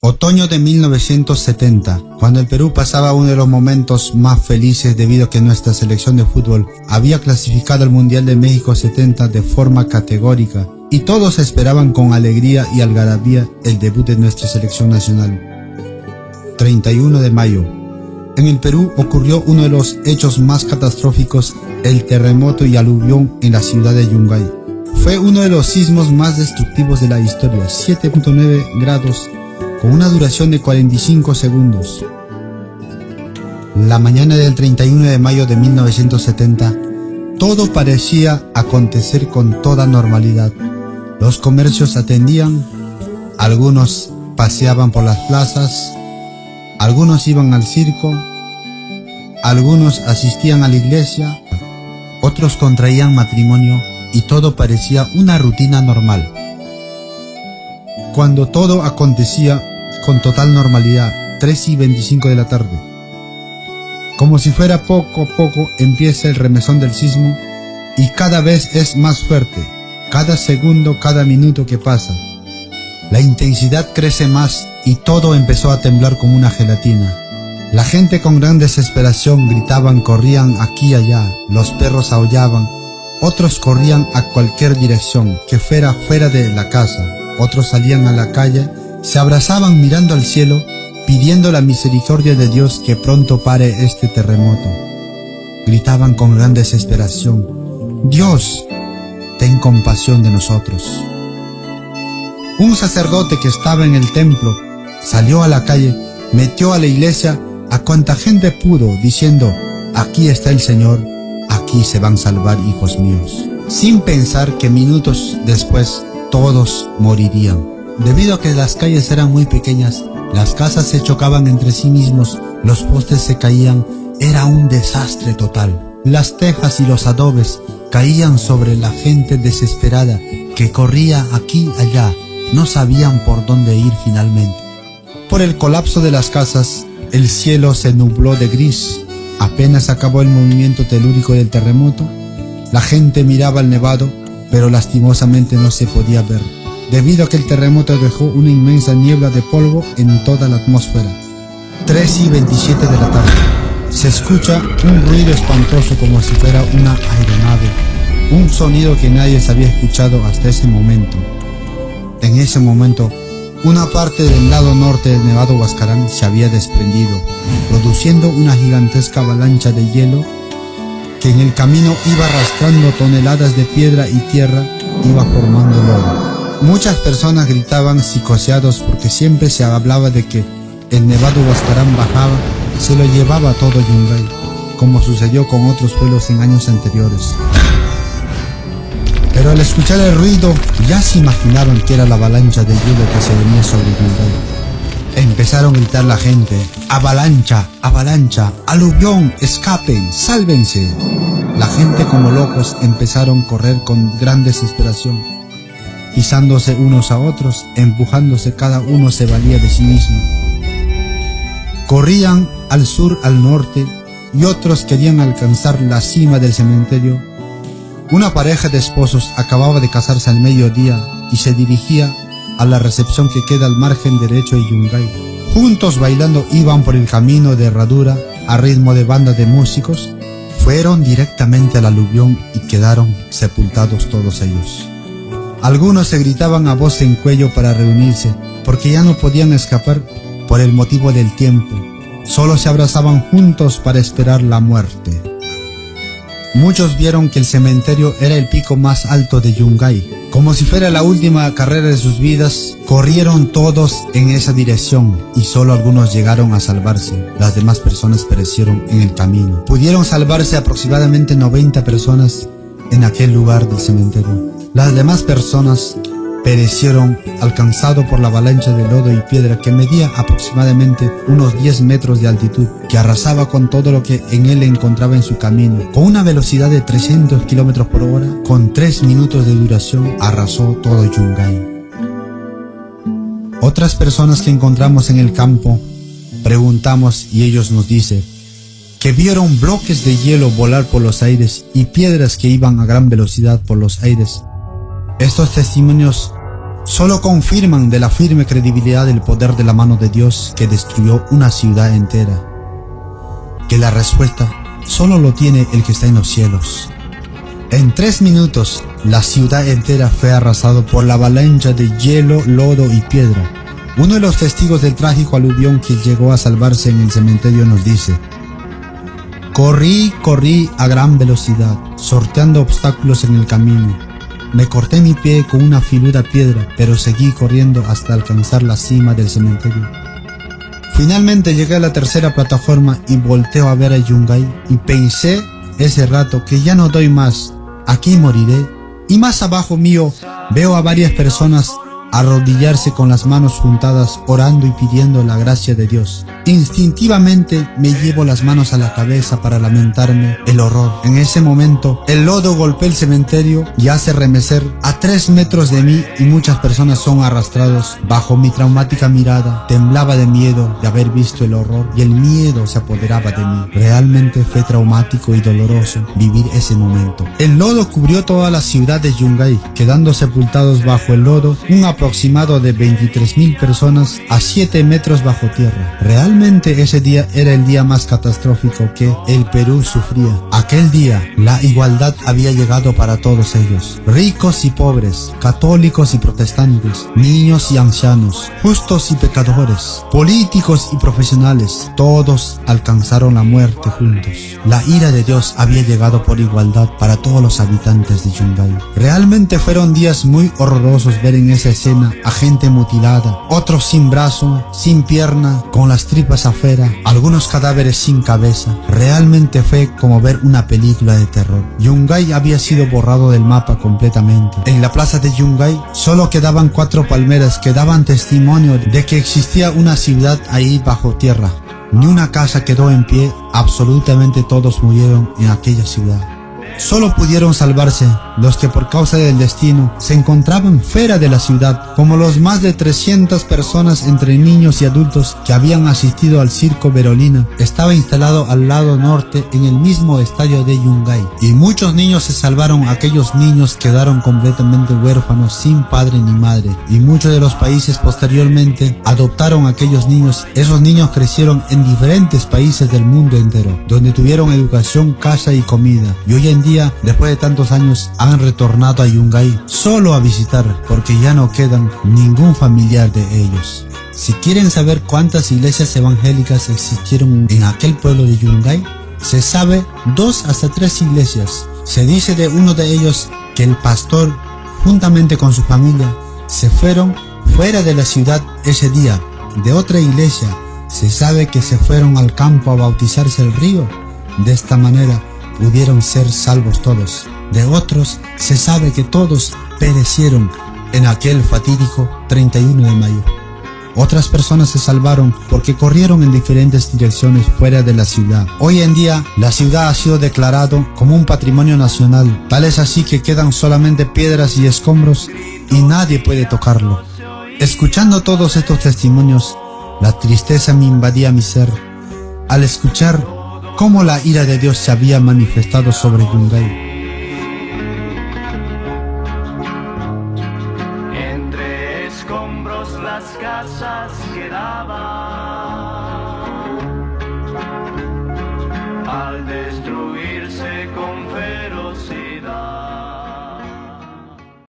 Otoño de 1970, cuando el Perú pasaba uno de los momentos más felices debido a que nuestra selección de fútbol había clasificado al Mundial de México 70 de forma categórica y todos esperaban con alegría y algarabía el debut de nuestra selección nacional. 31 de mayo. En el Perú ocurrió uno de los hechos más catastróficos, el terremoto y aluvión en la ciudad de Yungay. Fue uno de los sismos más destructivos de la historia, 7.9 grados, con una duración de 45 segundos. La mañana del 31 de mayo de 1970, todo parecía acontecer con toda normalidad. Los comercios atendían, algunos paseaban por las plazas, algunos iban al circo, algunos asistían a la iglesia, otros contraían matrimonio y todo parecía una rutina normal. Cuando todo acontecía con total normalidad, 3:25 de la tarde. Como si fuera poco a poco empieza el remesón del sismo y cada vez es más fuerte, cada segundo, cada minuto que pasa. La intensidad crece más y todo empezó a temblar como una gelatina. La gente con gran desesperación gritaban, corrían aquí y allá, los perros aullaban, otros corrían a cualquier dirección, que fuera fuera de la casa, otros salían a la calle, se abrazaban mirando al cielo, pidiendo la misericordia de Dios que pronto pare este terremoto. Gritaban con gran desesperación, Dios, ten compasión de nosotros. Un sacerdote que estaba en el templo salió a la calle, metió a la iglesia a cuanta gente pudo, diciendo, aquí está el Señor, aquí se van a salvar hijos míos, sin pensar que minutos después todos morirían. Debido a que las calles eran muy pequeñas, las casas se chocaban entre sí mismos, los postes se caían, era un desastre total. Las tejas y los adobes caían sobre la gente desesperada que corría aquí y allá, no sabían por dónde ir finalmente. Por el colapso de las casas, el cielo se nubló de gris. Apenas acabó el movimiento telúrico del terremoto, la gente miraba el nevado, pero lastimosamente no se podía ver, debido a que el terremoto dejó una inmensa niebla de polvo en toda la atmósfera. 3:27 de la tarde. Se escucha un ruido espantoso como si fuera una aeronave, un sonido que nadie se había escuchado hasta ese momento. En ese momento, una parte del lado norte del Nevado Huascarán se había desprendido, produciendo una gigantesca avalancha de hielo que en el camino iba arrastrando toneladas de piedra y tierra, iba formando lodo. Muchas personas gritaban psicoseados porque siempre se hablaba de que el Nevado Huascarán bajaba, se lo llevaba todo Yungay, como sucedió con otros pueblos en años anteriores. Pero al escuchar el ruido, ya se imaginaron que era la avalancha de hielo que se venía sobre Yungay. Empezaron a gritar la gente, avalancha, avalancha, aluvión, escapen, sálvense. La gente como locos empezaron a correr con gran desesperación, pisándose unos a otros, empujándose, cada uno se valía de sí mismo. Corrían al sur, al norte, y otros querían alcanzar la cima del cementerio. Una pareja de esposos acababa de casarse al mediodía y se dirigía a la recepción que queda al margen derecho de Yungay. Juntos bailando iban por el camino de herradura a ritmo de banda de músicos. Fueron directamente al aluvión y quedaron sepultados todos ellos. Algunos se gritaban a voz en cuello para reunirse, porque ya no podían escapar por el motivo del tiempo. Solo se abrazaban juntos para esperar la muerte. Muchos vieron que el cementerio era el pico más alto de Yungay. Como si fuera la última carrera de sus vidas, corrieron todos en esa dirección y solo algunos llegaron a salvarse. Las demás personas perecieron en el camino. Pudieron salvarse aproximadamente 90 personas en aquel lugar del cementerio. Las demás personas perecieron alcanzado por la avalancha de lodo y piedra que medía aproximadamente unos 10 metros de altitud, que arrasaba con todo lo que en él encontraba en su camino. Con una velocidad de 300 kilómetros por hora, con 3 minutos de duración, arrasó todo Yungay. Otras personas que encontramos en el campo, preguntamos y ellos nos dicen que vieron bloques de hielo volar por los aires y piedras que iban a gran velocidad por los aires. Estos testimonios solo confirman de la firme credibilidad del poder de la mano de Dios que destruyó una ciudad entera. Que la respuesta solo lo tiene el que está en los cielos. En 3 minutos, la ciudad entera fue arrasada por la avalancha de hielo, lodo y piedra. Uno de los testigos del trágico aluvión que llegó a salvarse en el cementerio nos dice: corrí a gran velocidad, sorteando obstáculos en el camino. Me corté mi pie con una filuda piedra, pero seguí corriendo hasta alcanzar la cima del cementerio. Finalmente llegué a la tercera plataforma y volteo a ver a Yungay y pensé ese rato que ya no doy más, aquí moriré. Y más abajo mío veo a varias personas arrodillarse con las manos juntadas, orando y pidiendo la gracia de Dios. Instintivamente me llevo las manos a la cabeza para lamentarme el horror. En ese momento, el lodo golpea el cementerio y hace remecer a 3 metros de mí y muchas personas son arrastrados. Bajo mi traumática mirada, temblaba de miedo de haber visto el horror y el miedo se apoderaba de mí. Realmente fue traumático y doloroso vivir ese momento. El lodo cubrió toda la ciudad de Yungay, quedando sepultados bajo el lodo un aproximado de 23.000 personas a 7 metros bajo tierra. Realmente ese día era el día más catastrófico que el Perú sufría. Aquel día la igualdad había llegado para todos ellos, ricos y pobres, católicos y protestantes, niños y ancianos, justos y pecadores, políticos y profesionales, todos alcanzaron la muerte juntos. La ira de Dios había llegado por igualdad para todos los habitantes de Yungay. Realmente fueron días muy horrorosos ver en esa escena a gente mutilada, otros sin brazo, sin pierna, con las tripas afuera, algunos cadáveres sin cabeza. Realmente fue como ver una película de terror. Yungay había sido borrado del mapa completamente. En la plaza de Yungay solo quedaban 4 palmeras que daban testimonio de que existía una ciudad ahí bajo tierra. Ni una casa quedó en pie, absolutamente todos murieron en aquella ciudad. Solo pudieron salvarse los que por causa del destino se encontraban fuera de la ciudad, como los más de 300 personas entre niños y adultos que habían asistido al circo Berolina. Estaba instalado al lado norte en el mismo estadio de Yungay. Y muchos niños se salvaron, aquellos niños quedaron completamente huérfanos, sin padre ni madre. Y muchos de los países posteriormente adoptaron a aquellos niños. Esos niños crecieron en diferentes países del mundo entero, donde tuvieron educación, casa y comida. Y hoy en día, después de tantos años, han retornado a Yungay solo a visitar, porque ya no quedan ningún familiar de ellos. Si quieren saber cuántas iglesias evangélicas existieron en aquel pueblo de Yungay, se sabe 2 hasta 3 iglesias. Se dice de uno de ellos que el pastor, juntamente con su familia, se fueron fuera de la ciudad ese día. De otra iglesia, se sabe que se fueron al campo a bautizarse el río. De esta manera, pudieron ser salvos todos. De otros, se sabe que todos perecieron en aquel fatídico 31 de mayo. Otras personas se salvaron porque corrieron en diferentes direcciones fuera de la ciudad. Hoy en día, la ciudad ha sido declarado como un patrimonio nacional. Tal es así que quedan solamente piedras y escombros y nadie puede tocarlo. Escuchando todos estos testimonios, la tristeza me invadía mi ser al escuchar cómo la ira de Dios se había manifestado sobre Yungay. Entre escombros las casas quedaban.